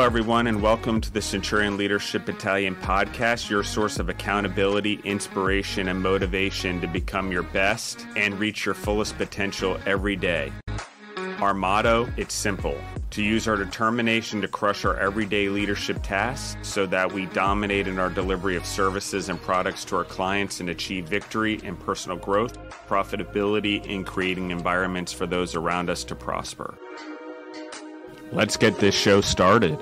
everyone, and welcome to the Centurion Leadership Battalion podcast, your source of accountability, inspiration, and motivation to become your best and reach your fullest potential every day. Our motto, it's simple: to use our determination to crush our everyday leadership tasks so that we dominate in our delivery of services and products to our clients and achieve victory and personal growth, profitability, and creating environments for those around us to prosper. Let's get this show started.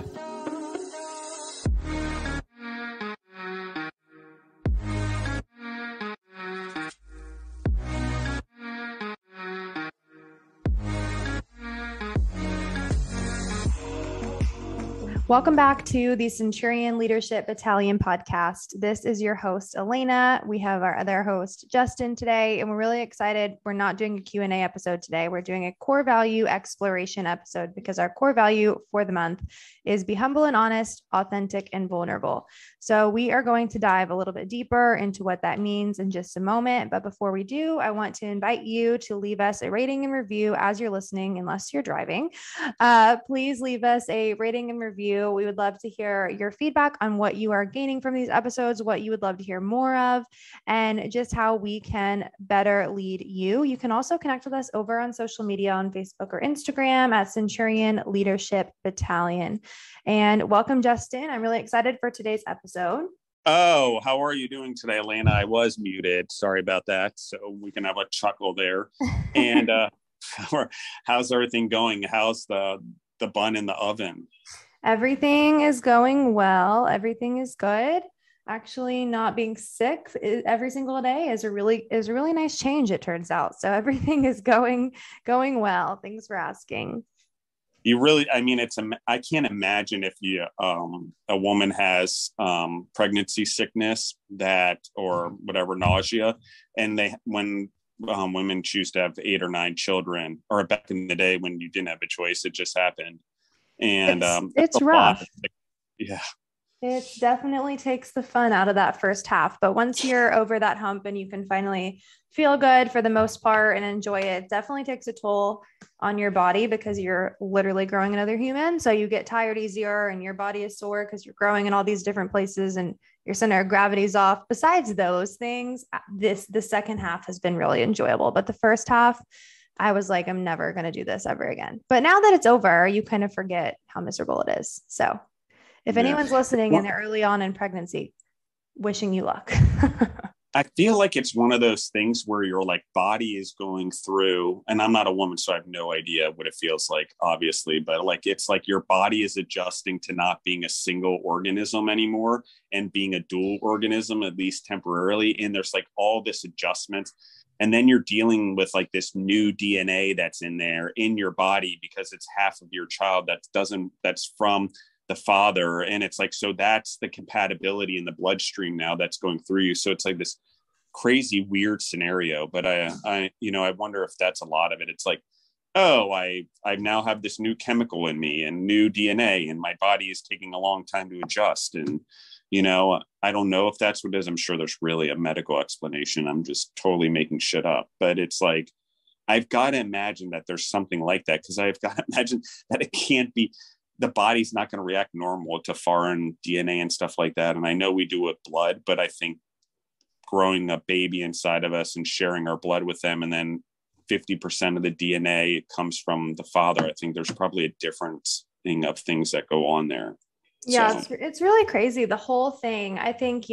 Welcome back to the Centurion Leadership Battalion podcast. This is your host, Elena. We have our other host, Justin, today, and we're really excited. We're not doing a Q&A episode today. We're doing a core value exploration episode because our core value for the month is be humble and honest, authentic and vulnerable. So we are going to dive a little bit deeper into what that means in just a moment. But before we do, I want to invite you to leave us a rating and review as you're listening, unless you're driving. Please leave us a rating and review. We would love to hear your feedback on what you are gaining from these episodes, what you would love to hear more of, and just how we can better lead you. You can also connect with us over on social media on Facebook or Instagram at Centurion Leadership Battalion. And welcome, Justin. I'm really excited for today's episode. Oh, how are you doing today, Elena? I was muted. Sorry about that. So we can have a chuckle there. And how's everything going? How's the bun in the oven? Everything is going well. Everything is good. Actually, not being sick every single day is a really nice change, it turns out. So everything is going well. Thanks for asking. I can't imagine if a woman has pregnancy sickness or whatever, nausea, and when women choose to have 8 or 9 children, or back in the day when you didn't have a choice, it just happened. And it's rough. Yeah. It definitely takes the fun out of that first half. But once you're over that hump and you can finally feel good for the most part and enjoy it, it definitely takes a toll on your body because you're literally growing another human. So you get tired easier and your body is sore because you're growing in all these different places and your center of gravity is off. Besides those things, the second half has been really enjoyable. But the first half, I was like, I'm never going to do this ever again. But now that it's over, you kind of forget how miserable it is. So if anyone's listening and they're early on in pregnancy, wishing you luck. I feel like it's one of those things where your body is going through, and I'm not a woman, so I have no idea what it feels like, obviously, but it's like your body is adjusting to not being a single organism anymore and being a dual organism, at least temporarily. And there's all this adjustment. And then you're dealing with this new DNA that's in there in your body because it's half of your child that's from the father. And it's so that's the compatibility in the bloodstream now that's going through you. So it's this crazy, weird scenario. But I wonder if that's a lot of it. It's I now have this new chemical in me and new DNA, and my body is taking a long time to adjust. And I don't know if that's what it is. I'm sure there's really a medical explanation. I'm just totally making shit up. But it's I've got to imagine that there's something like that, because I've got to imagine that it can't be, the body's not going to react normal to foreign DNA and stuff like that. And I know we do with blood, but I think growing a baby inside of us and sharing our blood with them, and then 50% of the DNA comes from the father, I think there's probably a difference of things that go on there. Yeah, so it's really crazy. The whole thing, I think,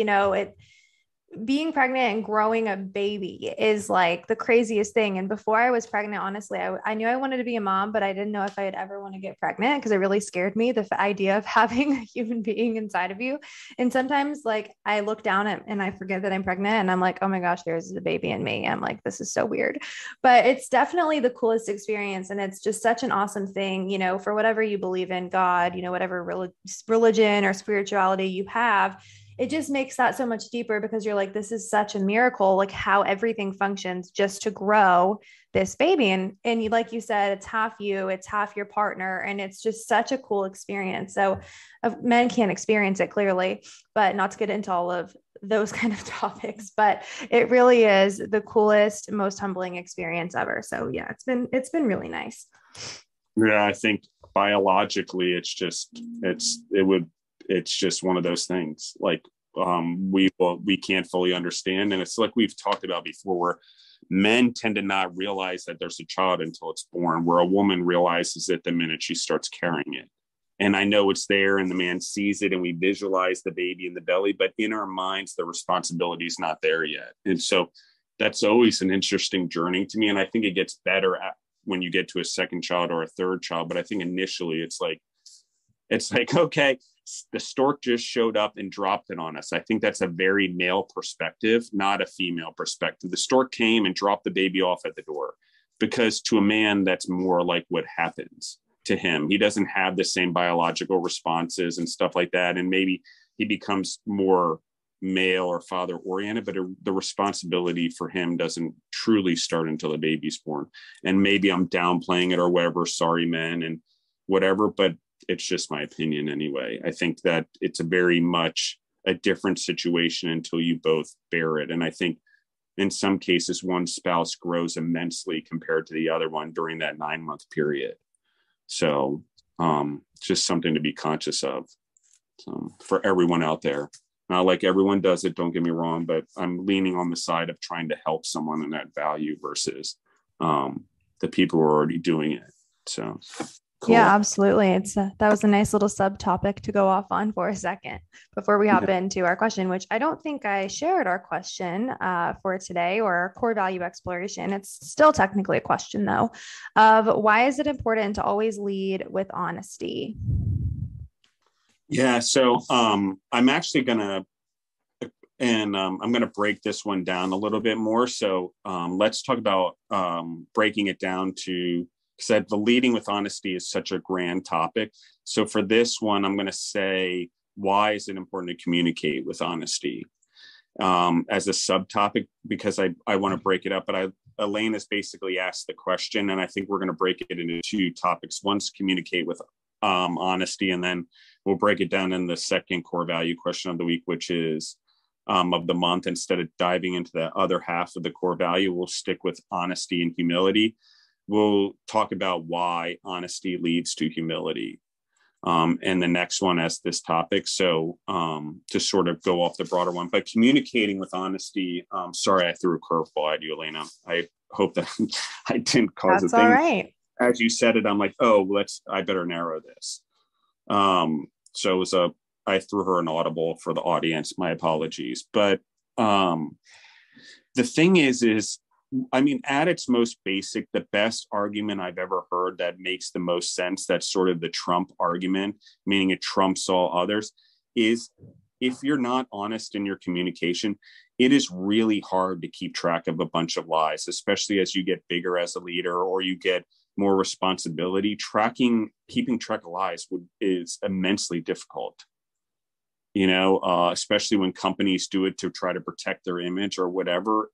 being pregnant and growing a baby is the craziest thing. And before I was pregnant, honestly, I knew I wanted to be a mom, but I didn't know if I'd ever want to get pregnant because it really scared me, the idea of having a human being inside of you. And sometimes I look down and I forget that I'm pregnant and I'm like, oh my gosh, there's a baby in me. I'm like, this is so weird, but it's definitely the coolest experience. And it's just such an awesome thing, for whatever you believe in, God, whatever religion or spirituality you have. It just makes that so much deeper because you're like, this is such a miracle, how everything functions just to grow this baby. And like you said, it's half you, it's half your partner. And it's just such a cool experience. So men can't experience it clearly, but not to get into all of those kind of topics, but it really is the coolest, most humbling experience ever. So yeah, it's been really nice. Yeah, I think biologically, it's just one of those things. Like, we can't fully understand. And it's like we've talked about before, where men tend to not realize that there's a child until it's born, where a woman realizes it the minute she starts carrying it. And I know it's there and the man sees it and we visualize the baby in the belly, but in our minds, the responsibility is not there yet. And so that's always an interesting journey to me. And I think it gets better when you get to a second child or a third child. But I think initially it's like, okay, the stork just showed up and dropped it on us. I think that's a very male perspective, not a female perspective. The stork came and dropped the baby off at the door, because to a man, that's more like what happens to him. He doesn't have the same biological responses and stuff like that. And maybe he becomes more male or father oriented, but the responsibility for him doesn't truly start until the baby's born. And maybe I'm downplaying it or whatever, sorry men and whatever, but it's just my opinion anyway. I think that it's a very much a different situation until you both bear it. And I think in some cases, one spouse grows immensely compared to the other one during that 9-month period. So just something to be conscious of for everyone out there. Not like everyone does it, don't get me wrong, but I'm leaning on the side of trying to help someone in that value versus the people who are already doing it. So cool. Yeah, absolutely. That was a nice little subtopic to go off on for a second before we hop into our question, which I don't think I shared our question for today, or our core value exploration. It's still technically a question though, of why is it important to always lead with honesty? Yeah. So I'm actually going to, and I'm going to break this one down a little bit more. So let's talk about breaking it down to, said the leading with honesty is such a grand topic. So for this one, I'm going to say, why is it important to communicate with honesty as a subtopic? Because I want to break it up, but Elaine has basically asked the question, and I think we're going to break it into 2 topics. One's communicate with honesty, and then we'll break it down in the second core value question of the week, which is of the month. Instead of diving into the other half of the core value, we'll stick with honesty and humility. We'll talk about why honesty leads to humility. And the next one as this topic. So to sort of go off the broader one, but communicating with honesty. Sorry, I threw a curveball at you, Elena. I hope that I didn't cause That's a thing. All right. As you said it, I'm like, I better narrow this. So it was I threw her an audible for the audience. My apologies. But the thing is, I mean, at its most basic, the best argument I've ever heard that makes the most sense, that's sort of the Trump argument, meaning it trumps all others, is if you're not honest in your communication, it is really hard to keep track of a bunch of lies, especially as you get bigger as a leader or you get more responsibility. Keeping track of lies is immensely difficult. Especially when companies do it to try to protect their image or whatever.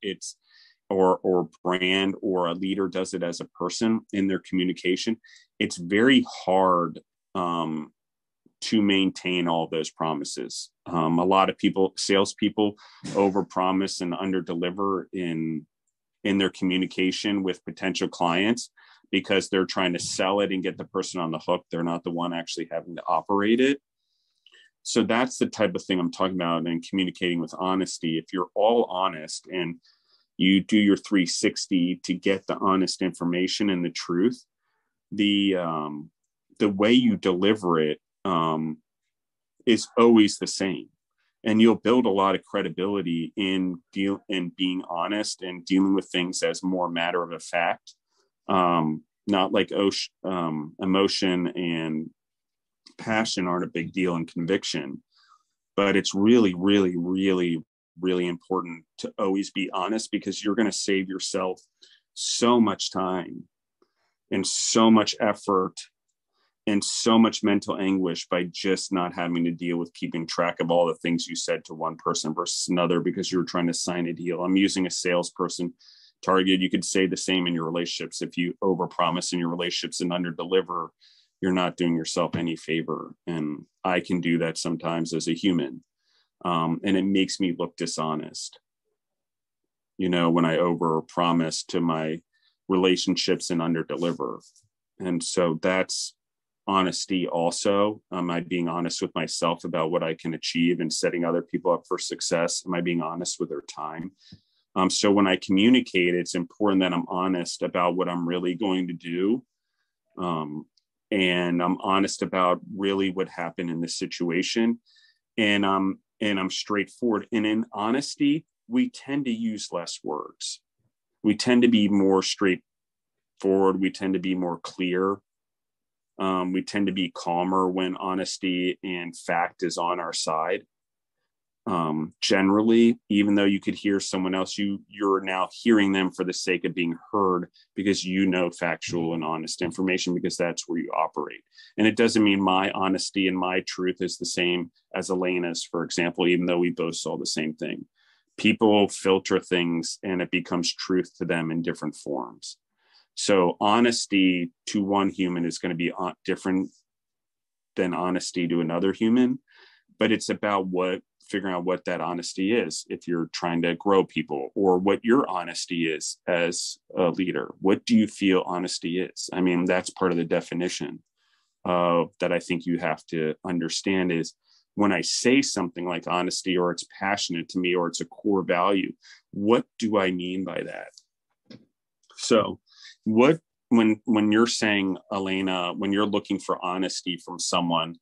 Or brand, or a leader does it as a person in their communication. It's very hard to maintain all those promises. A lot of salespeople overpromise and underdeliver in their communication with potential clients because they're trying to sell it and get the person on the hook. They're not the one actually having to operate it. So that's the type of thing I'm talking about in communicating with honesty. If you're all honest and you do your 360 to get the honest information and the truth, the way you deliver it is always the same. And you'll build a lot of credibility in being honest and dealing with things as more matter of a fact, not like emotion and passion aren't a big deal in conviction, but it's really, really, really, really important to always be honest, because you're going to save yourself so much time and so much effort and so much mental anguish by just not having to deal with keeping track of all the things you said to one person versus another because you're trying to sign a deal. I'm using a salesperson target. You could say the same in your relationships. If you overpromise in your relationships and underdeliver, you're not doing yourself any favor. And I can do that sometimes as a human. And it makes me look dishonest, when I overpromise to my relationships and underdeliver. And so that's honesty also. Am I being honest with myself about what I can achieve and setting other people up for success? Am I being honest with their time? So when I communicate, it's important that I'm honest about what I'm really going to do. And I'm honest about really what happened in this situation. And I'm straightforward. And in honesty, we tend to use less words. We tend to be more straightforward. We tend to be more clear. We tend to be calmer when honesty and fact is on our side. Generally, even though you could hear someone else, you're now hearing them for the sake of being heard because you know factual and honest information, because that's where you operate. And it doesn't mean my honesty and my truth is the same as Elena's, for example, even though we both saw the same thing. People filter things and it becomes truth to them in different forms. So honesty to one human is going to be different than honesty to another human, but it's about figuring out what that honesty is if you're trying to grow people, or what your honesty is as a leader. What do you feel honesty is? I mean, that's part of the definition that I think you have to understand is when I say something like honesty, or it's passionate to me, or it's a core value, what do I mean by that? So when you're saying, Elena, when you're looking for honesty from someone,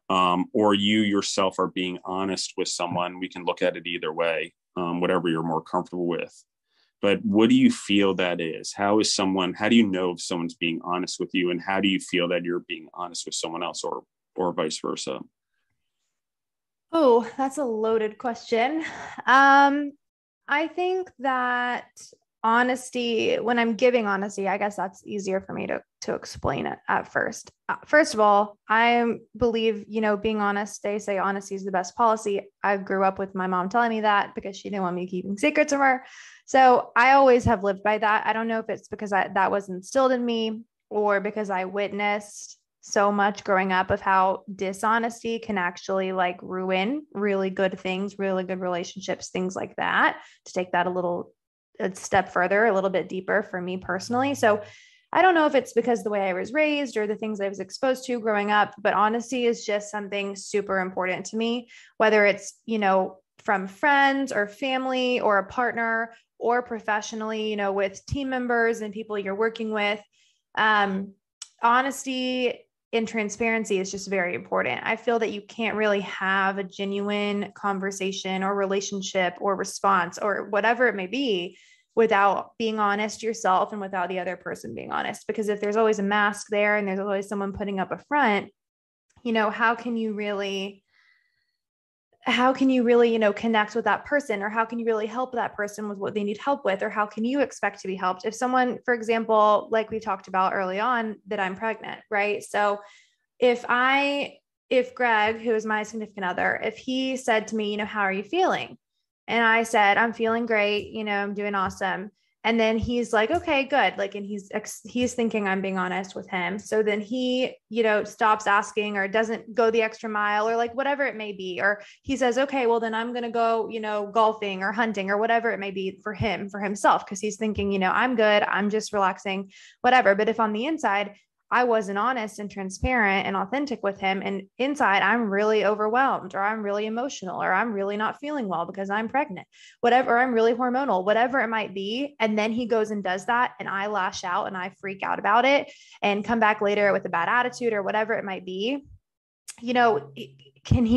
or you yourself are being honest with someone, we can look at it either way, whatever you're more comfortable with. But what do you feel that is? How do you know if someone's being honest with you, and how do you feel that you're being honest with someone else, or vice versa? Oh, that's a loaded question. I think that honesty, when I'm giving honesty, I guess that's easier for me to explain it at first. First of all, I believe, being honest, they say honesty is the best policy. I grew up with my mom telling me that because she didn't want me keeping secrets from her. So I always have lived by that. I don't know if it's because that was instilled in me, or because I witnessed so much growing up of how dishonesty can actually like ruin really good things, really good relationships, things like that. To take that a step further, a little bit deeper for me personally. So I don't know if it's because the way I was raised or the things I was exposed to growing up, but honesty is just something super important to me, whether it's, from friends or family or a partner, or professionally, with team members and people you're working with. Honesty and transparency is just very important. I feel that you can't really have a genuine conversation or relationship or response or whatever it may be without being honest yourself and without the other person being honest. Because if there's always a mask there and there's always someone putting up a front, how can you really, connect with that person, or how can you really help that person with what they need help with, or how can you expect to be helped? If someone, for example, like we talked about early on, that I'm pregnant, right? So if Greg, who is my significant other, if he said to me, how are you feeling? And I said, I'm feeling great. I'm doing awesome. And then he's like, okay, good. Like, and he's thinking I'm being honest with him. So then he, stops asking, or doesn't go the extra mile, or like whatever it may be. Or he says, okay, well then I'm going to go, golfing or hunting or whatever it may be for himself. Cause he's thinking, I'm good. I'm just relaxing, whatever. But if on the inside, I wasn't honest and transparent and authentic with him, and inside I'm really overwhelmed, or I'm really emotional, or I'm really not feeling well because I'm pregnant, whatever, or I'm really hormonal, whatever it might be. And then he goes and does that, and I lash out and I freak out about it and come back later with a bad attitude or whatever it might be. Can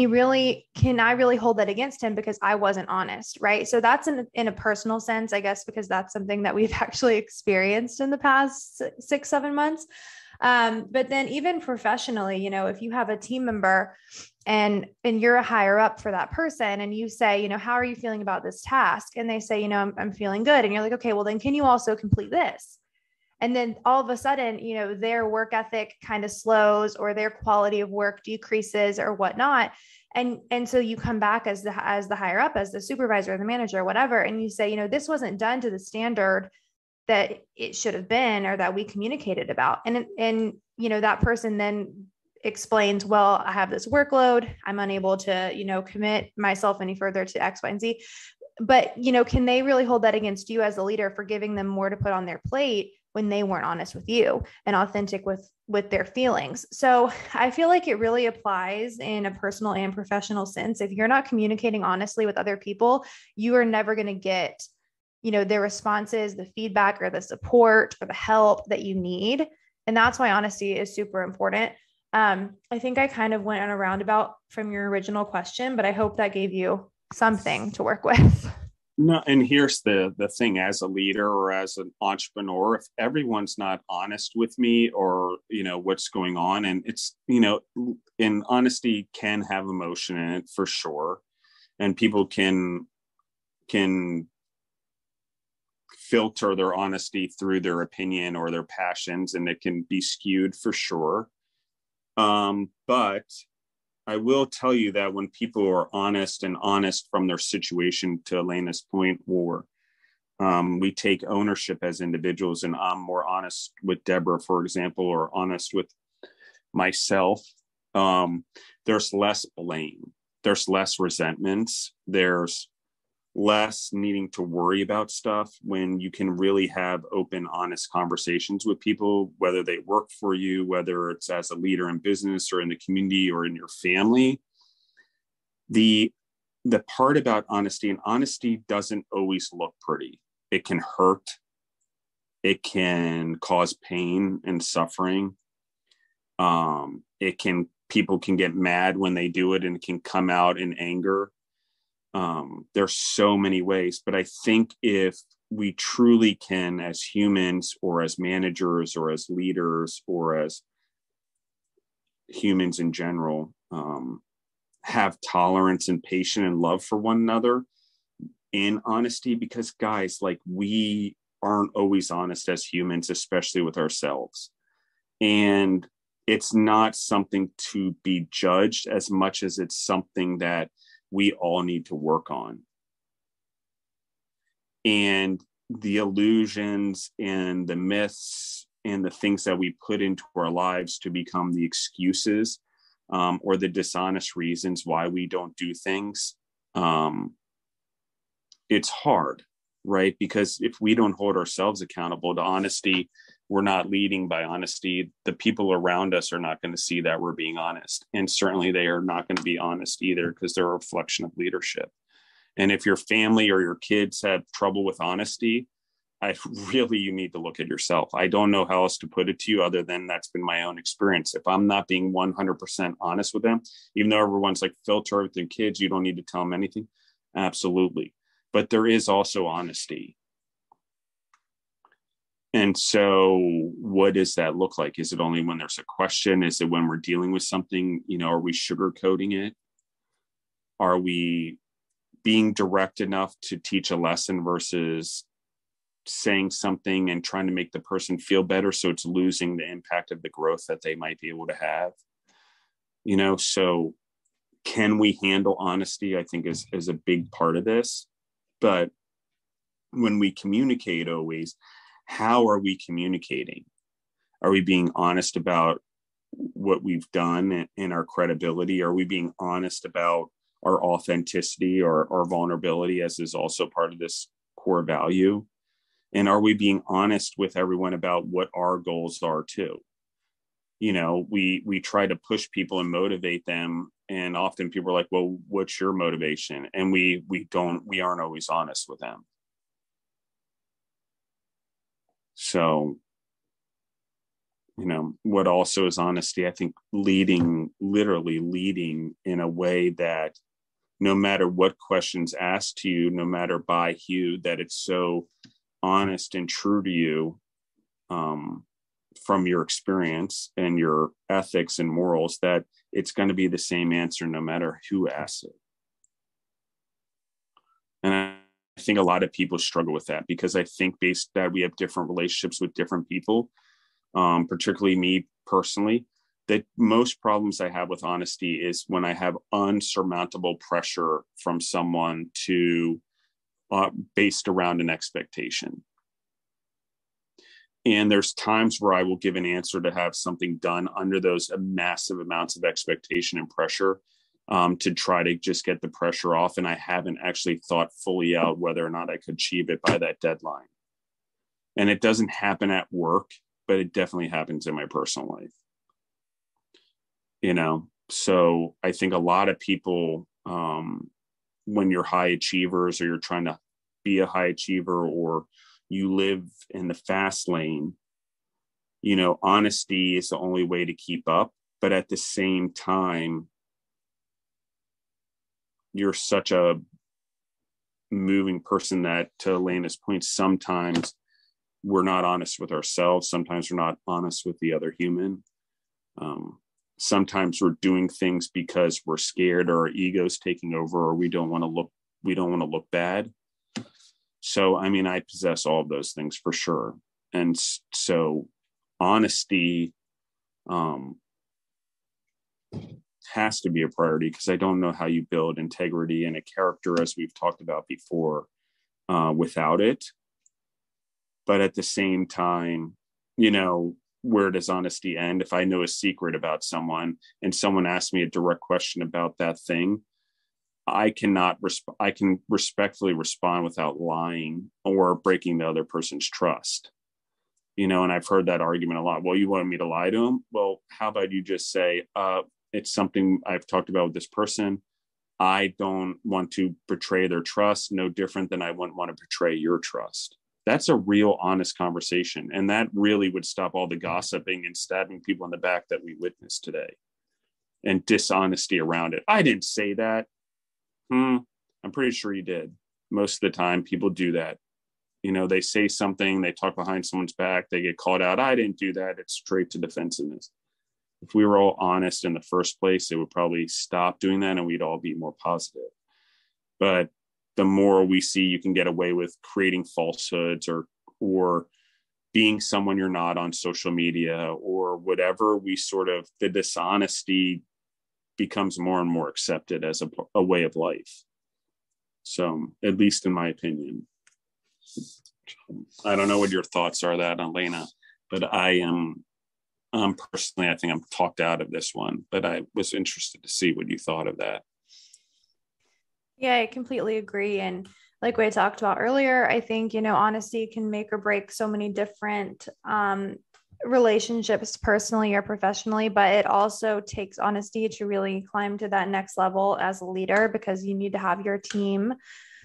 I really hold that against him because I wasn't honest? Right. So that's in a personal sense, I guess, because that's something that we've actually experienced in the past 6-7 months. But then even professionally, if you have a team member and you're a higher up for that person, and you say, how are you feeling about this task? And they say, I'm feeling good. And you're like, okay, well then can you also complete this? And then all of a sudden, their work ethic kind of slows, or their quality of work decreases or whatnot. And so you come back as the higher up, as the supervisor or the manager or whatever. And you say, this wasn't done to the standard that it should have been, or that we communicated about. And that person then explains, well, I have this workload. I'm unable to, commit myself any further to X, Y, and Z. But, can they really hold that against you as a leader for giving them more to put on their plate when they weren't honest with you and authentic with their feelings? So I feel like it really applies in a personal and professional sense. If you're not communicating honestly with other people, you are never going to get, their responses, the feedback or the support or the help that you need. And that's why honesty is super important. I think I kind of went on a roundabout from your original question, but I hope that gave you something to work with. No, and here's the thing: as a leader or as an entrepreneur, if everyone's not honest with me or what's going on, and it's and honesty can have emotion in it for sure, and people can filter their honesty through their opinion or their passions, and it can be skewed for sure. But I will tell you that when people are honest from their situation, to Elena's point, or we take ownership as individuals, and I'm more honest with Deborah, for example, or honest with myself, there's less blame, there's less resentments, there's less needing to worry about stuff when you can really have open, honest conversations with people, whether they work for you, whether it's as a leader in business or in the community or in your family. The part about honesty, and honesty doesn't always look pretty. It can hurt. It can cause pain and suffering. People can get mad when they do it, and it can come out in anger. There's so many ways, but I think if we truly can, as humans or as managers or as leaders or as humans in general, have tolerance and patience and love for one another in honesty, because guys, like, we aren't always honest as humans, especially with ourselves. And it's not something to be judged as much as it's something that we all need to work on. And the illusions and the myths and the things that we put into our lives to become the excuses, or the dishonest reasons why we don't do things, it's hard, right? Because if we don't hold ourselves accountable to honesty, we're not leading by honesty. The people around us are not going to see that we're being honest. And certainly they are not going to be honest either, because they're a reflection of leadership. And if your family or your kids have trouble with honesty, you need to look at yourself. I don't know how else to put it to you other than that's been my own experience. If I'm not being 100% honest with them, even though everyone's like, filter with their kids, you don't need to tell them anything. Absolutely. But there is also honesty. And so what does that look like? Is it only when there's a question? Is it when we're dealing with something? Are we sugarcoating it? Are we being direct enough to teach a lesson versus saying something and trying to make the person feel better, so it's losing the impact of the growth that they might be able to have? So can we handle honesty, I think is a big part of this. But when we communicate, always, how are we communicating? Are we being honest about what we've done and our credibility? Are we being honest about our authenticity or our vulnerability, as is also part of this core value? And are we being honest with everyone about what our goals are too? We try to push people and motivate them, and often people are like, well, what's your motivation? And we aren't always honest with them. So, what also is honesty, I think, literally leading in a way that no matter what questions asked to you, no matter by who, that it's so honest and true to you, from your experience and your ethics and morals, that it's going to be the same answer no matter who asks it. And I think a lot of people struggle with that, because I think based that we have different relationships with different people, particularly me personally, that most problems I have with honesty is when I have unsurmountable pressure from someone to based around an expectation. And there's times where I will give an answer to have something done under those massive amounts of expectation and pressure. to try to just get the pressure off. And I haven't actually thought fully out whether or not I could achieve it by that deadline. And it doesn't happen at work, but it definitely happens in my personal life. You know, so I think a lot of people, when you're high achievers or you're trying to be a high achiever or you live in the fast lane, you know, honesty is the only way to keep up. But at the same time, you're such a moving person that, to Elena's point, sometimes we're not honest with ourselves. Sometimes we're not honest with the other human. Sometimes we're doing things because we're scared or our ego's taking over, or we don't want to look bad. So, I mean, I possess all of those things for sure. And so honesty has to be a priority, because I don't know how you build integrity and a character, as we've talked about before, without it. But at the same time, you know, where does honesty end? If I know a secret about someone and someone asks me a direct question about that thing, I can respectfully respond without lying or breaking the other person's trust. You know, and I've heard that argument a lot. Well, you wanted me to lie to him? Well, how about you just say, it's something I've talked about with this person. I don't want to betray their trust, no different than I wouldn't want to betray your trust. That's a real honest conversation. And that really would stop all the gossiping and stabbing people in the back that we witnessed today, and dishonesty around it. I didn't say that. I'm pretty sure you did. Most of the time people do that. You know, they say something, they talk behind someone's back, they get called out. I didn't do that. It's straight to defensiveness. If we were all honest in the first place, it would probably stop doing that and we'd all be more positive. But the more we see you can get away with creating falsehoods or being someone you're not on social media or whatever, the dishonesty becomes more and more accepted as a way of life. So, at least in my opinion. I don't know what your thoughts are that, Elena, but I am personally, I think I'm talked out of this one, but I was interested to see what you thought of that. Yeah, I completely agree. And like we talked about earlier, I think, you know, honesty can make or break so many different relationships, personally or professionally, but it also takes honesty to really climb to that next level as a leader, because you need to have your team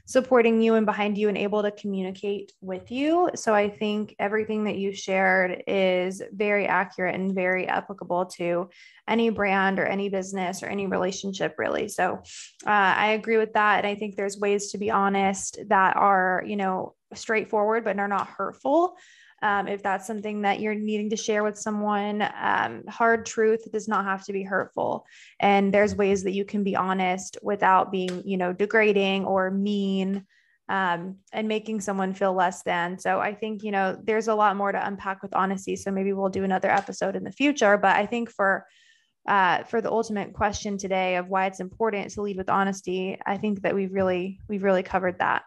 supporting you and behind you and able to communicate with you. So I think everything that you shared is very accurate and very applicable to any brand or any business or any relationship, really. So I agree with that. And I think there's ways to be honest that are, you know, straightforward, but are not hurtful. If that's something that you're needing to share with someone, hard truth does not have to be hurtful. And there's ways that you can be honest without being, you know, degrading or mean, and making someone feel less than. So I think, you know, there's a lot more to unpack with honesty. So maybe we'll do another episode in the future. But I think for the ultimate question today of why it's important to lead with honesty, I think that we've really covered that.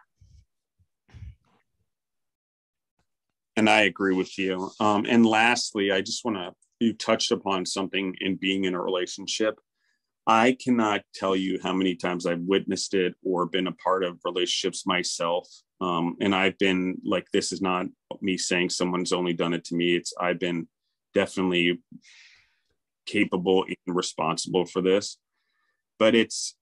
And I agree with you. And lastly, I just you touched upon something in being in a relationship. I cannot tell you how many times I've witnessed it or been a part of relationships myself. And I've been like, this is not me saying someone's only done it to me. I've been definitely capable and responsible for this, but it's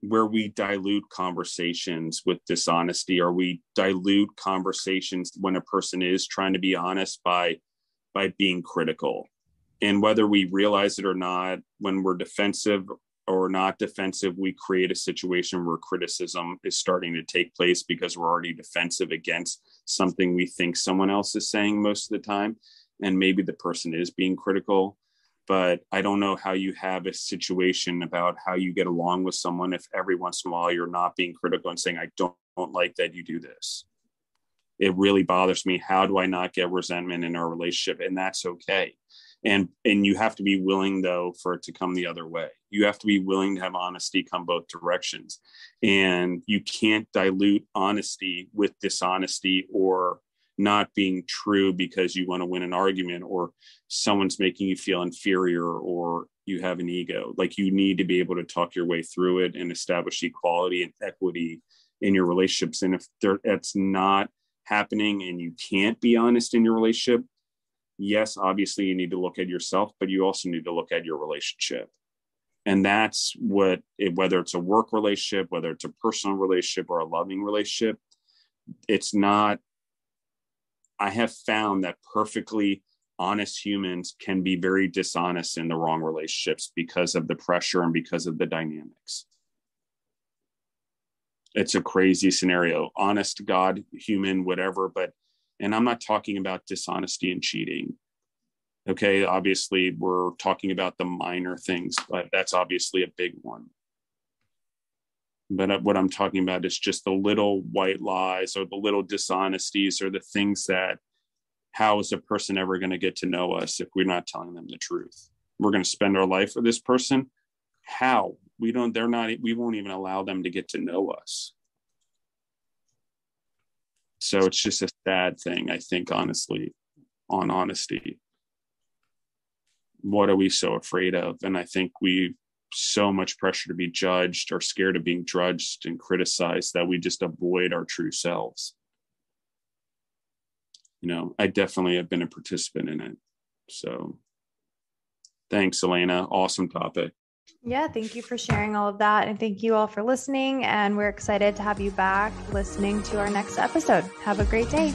where we dilute conversations with dishonesty, or we dilute conversations when a person is trying to be honest by being critical. And whether we realize it or not, when we're defensive or not defensive, we create a situation where criticism is starting to take place because we're already defensive against something we think someone else is saying most of the time. And maybe the person is being critical. But I don't know how you have a situation about how you get along with someone if every once in a while you're not being critical and saying, I don't like that you do this. It really bothers me. How do I not get resentment in our relationship? And that's okay. And you have to be willing, though, for it to come the other way. You have to be willing to have honesty come both directions. And you can't dilute honesty with dishonesty or not being true because you want to win an argument, or someone's making you feel inferior, or you have an ego. Like, you need to be able to talk your way through it and establish equality and equity in your relationships. And if that's not happening and you can't be honest in your relationship, yes, obviously you need to look at yourself, but you also need to look at your relationship. And that's whether it's a work relationship, whether it's a personal relationship or a loving relationship, it's not, I have found that perfectly honest humans can be very dishonest in the wrong relationships because of the pressure and because of the dynamics. It's a crazy scenario, honest to God, human, whatever. And I'm not talking about dishonesty and cheating. Okay. Obviously we're talking about the minor things, but that's obviously a big one. But what I'm talking about is just the little white lies or the little dishonesties or the things that, how is a person ever going to get to know us if we're not telling them the truth? We're going to spend our life with this person. How? We won't even allow them to get to know us. So it's just a sad thing, I think, honestly, on honesty. What are we so afraid of? And I think we so much pressure to be judged or scared of being judged and criticized that we just avoid our true selves. I definitely have been a participant in it. So thanks, Elena. Awesome topic. Yeah, thank you for sharing all of that. And thank you all for listening. And we're excited to have you back listening to our next episode. Have a great day.